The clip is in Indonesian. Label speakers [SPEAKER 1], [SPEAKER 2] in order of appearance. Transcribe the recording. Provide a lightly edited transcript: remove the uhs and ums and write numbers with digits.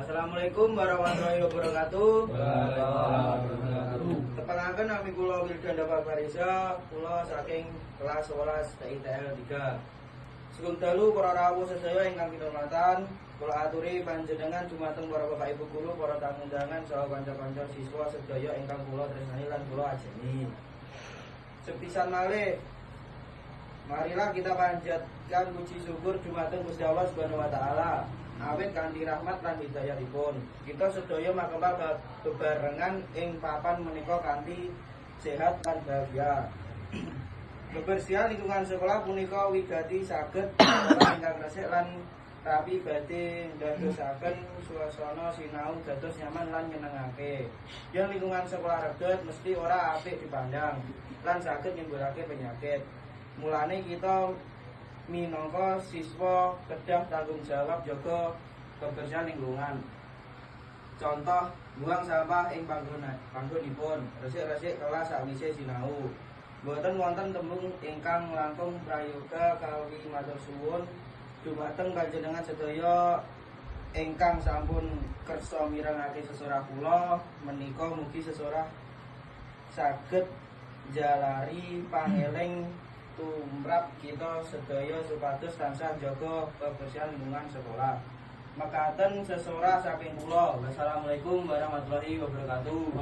[SPEAKER 1] Assalamualaikum warahmatullahi wabarakatuh. Tepangaken nami kula Wildanda Barbarisa, kula saking kelas 11 TITL 3. Sugeng dalu para rawuh sedaya ingkang kinurmatan, kula aturi panjenengan dumateng para Bapak Ibu guru, para tamu undangan saha kanca-kanca siswa sedaya ingkang kula tresnani lan kula ajeni. Sepisan malih marilah kita panjatkan puji syukur dumateng Gusti Allah Subhanahu wa taala. Awit kanthi rahmat lan hidayahipun, kita sedaya makempal bebarengan ing papan menika kanthi sehat lan bahagia. Kebersihan lingkungan sekolah punika wigati saged ingkang resik lan rapi badhe ndadosaken suasana sinau dados nyaman lan nyenengake. Yen lingkungan sekolah reget mesti ora apik dipandang lan saged nimbulake penyakit. Mulane kita minangka siswa kedah tanggung jawab jaga kebersihan lingkungan. Contoh, buang sampah ing panggonipun, resik-resik kelas sakwise sinau. Mboten wonten tembung ingkang langkung prayoga kawi matur suwun dumateng panjenengan sedaya ingkang sampun kersa mirengake sesorah kula menika mugi sesorah saged jalari pangeling tumrap kita sedaya supados tansah jaga kebersihan lingkungan sekolah. Mekaten sesorah saking kula. Wassalamualaikum warahmatullahi wabarakatuh.